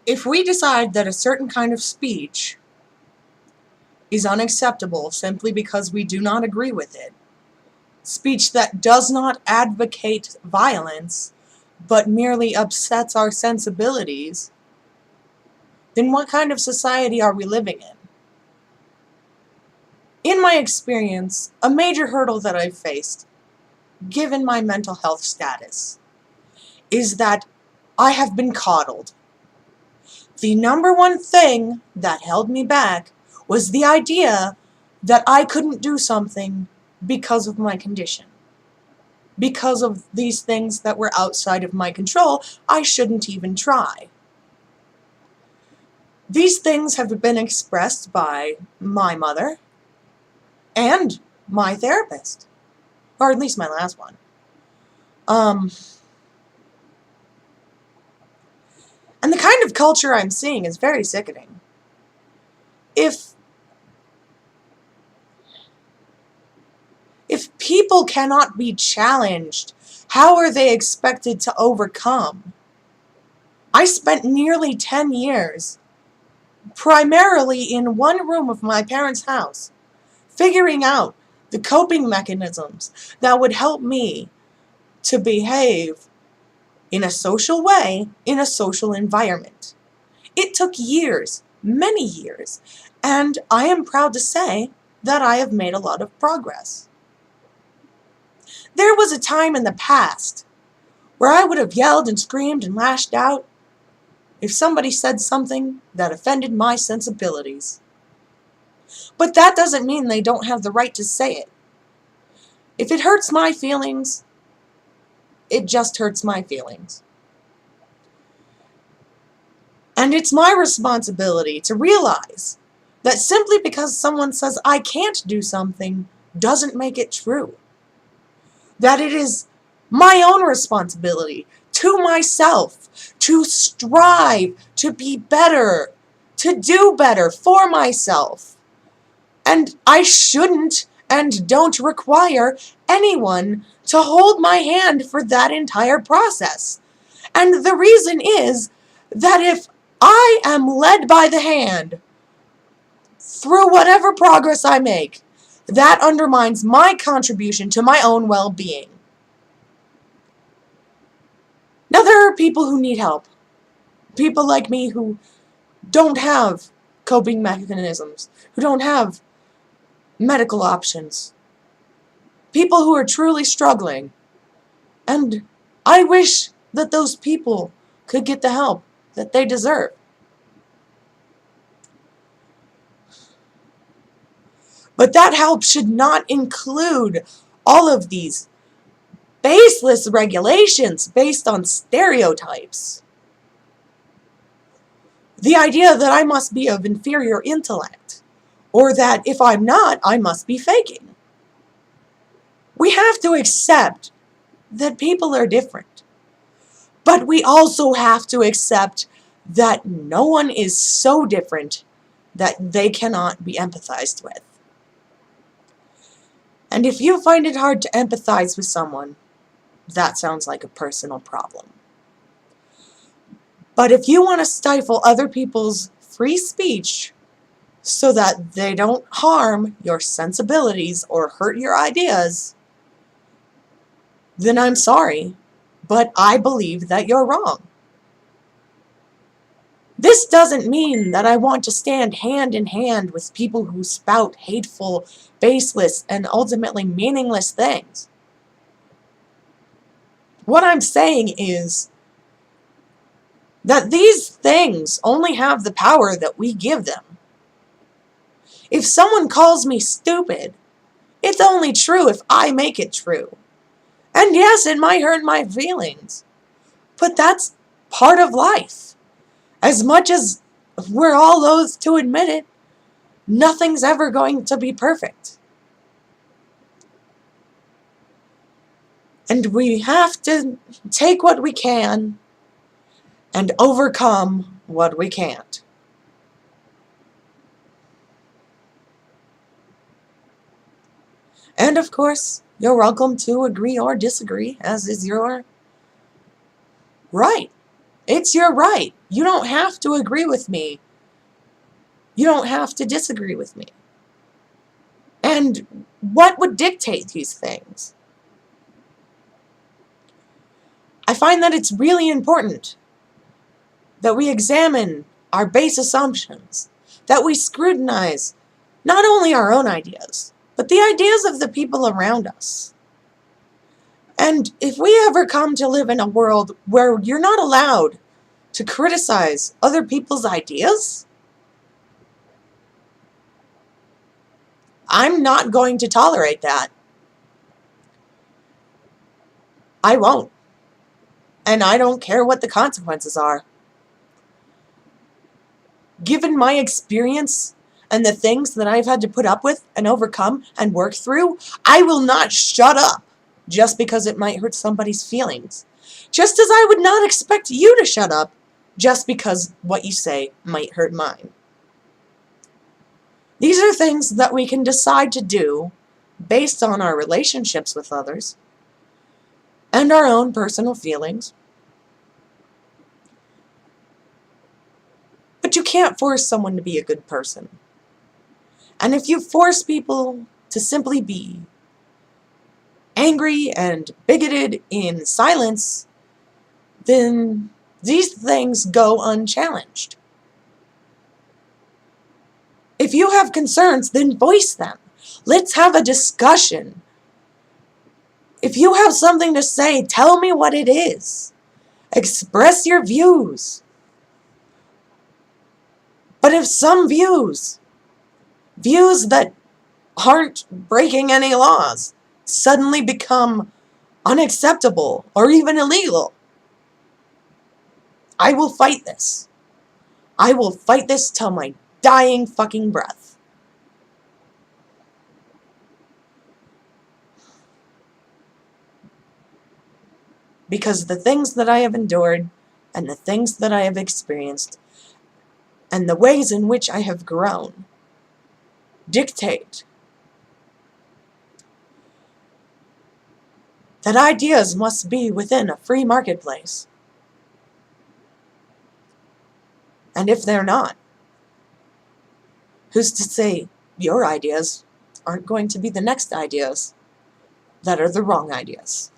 If we decide that a certain kind of speech is unacceptable simply because we do not agree with it, speech that does not advocate violence, but merely upsets our sensibilities, then what kind of society are we living in? In my experience, a major hurdle that I've faced, given my mental health status, is that I have been coddled. The number one thing that held me back was the idea that I couldn't do something because of my condition. Because of these things that were outside of my control, I shouldn't even try. These things have been expressed by my mother and my therapist, or at least my last one. And the kind of culture I'm seeing is very sickening. If people cannot be challenged, how are they expected to overcome? I spent nearly 10 years, primarily in one room of my parents' house, figuring out the coping mechanisms that would help me to behave in a social way, in a social environment. It took years, many years, and I am proud to say that I have made a lot of progress. There was a time in the past where I would have yelled and screamed and lashed out if somebody said something that offended my sensibilities. But that doesn't mean they don't have the right to say it. If it hurts my feelings, it just hurts my feelings. And it's my responsibility to realize that simply because someone says I can't do something doesn't make it true. That it is my own responsibility to myself to strive to be better, to do better for myself. And I shouldn't and don't require anyone to hold my hand for that entire process. And the reason is that if I am led by the hand through whatever progress I make, that undermines my contribution to my own well-being. Now, there are people who need help. People like me who don't have coping mechanisms, who don't have medical options. People who are truly struggling. And I wish that those people could get the help that they deserve. But that help should not include all of these baseless regulations based on stereotypes. The idea that I must be of inferior intellect, or that if I'm not, I must be faking. We have to accept that people are different. But we also have to accept that no one is so different that they cannot be empathized with. And if you find it hard to empathize with someone, that sounds like a personal problem. But if you want to stifle other people's free speech so that they don't harm your sensibilities or hurt your ideas, then I'm sorry, but I believe that you're wrong. This doesn't mean that I want to stand hand in hand with people who spout hateful, baseless, and ultimately meaningless things. What I'm saying is that these things only have the power that we give them. If someone calls me stupid, it's only true if I make it true. And yes, it might hurt my feelings, but that's part of life. As much as we're all loath to admit it, nothing's ever going to be perfect. And we have to take what we can and overcome what we can't. And of course, you're welcome to agree or disagree, as is your right. It's your right. You don't have to agree with me. You don't have to disagree with me. And what would dictate these things? I find that it's really important that we examine our base assumptions, that we scrutinize not only our own ideas, but the ideas of the people around us. And if we ever come to live in a world where you're not allowed to criticize other people's ideas, I'm not going to tolerate that. I won't. And I don't care what the consequences are. Given my experience and the things that I've had to put up with and overcome and work through, I will not shut up just because it might hurt somebody's feelings. Just as I would not expect you to shut up just because what you say might hurt mine. These are things that we can decide to do based on our relationships with others and our own personal feelings. But you can't force someone to be a good person. And if you force people to simply be angry and bigoted in silence, then these things go unchallenged. If you have concerns, then voice them. Let's have a discussion. If you have something to say, tell me what it is. Express your views. But if some views that aren't breaking any laws, suddenly become unacceptable or even illegal, I will fight this. I will fight this till my dying fucking breath. Because the things that I have endured and the things that I have experienced and the ways in which I have grown dictate that ideas must be within a free marketplace. And if they're not, who's to say your ideas aren't going to be the next ideas that are the wrong ideas?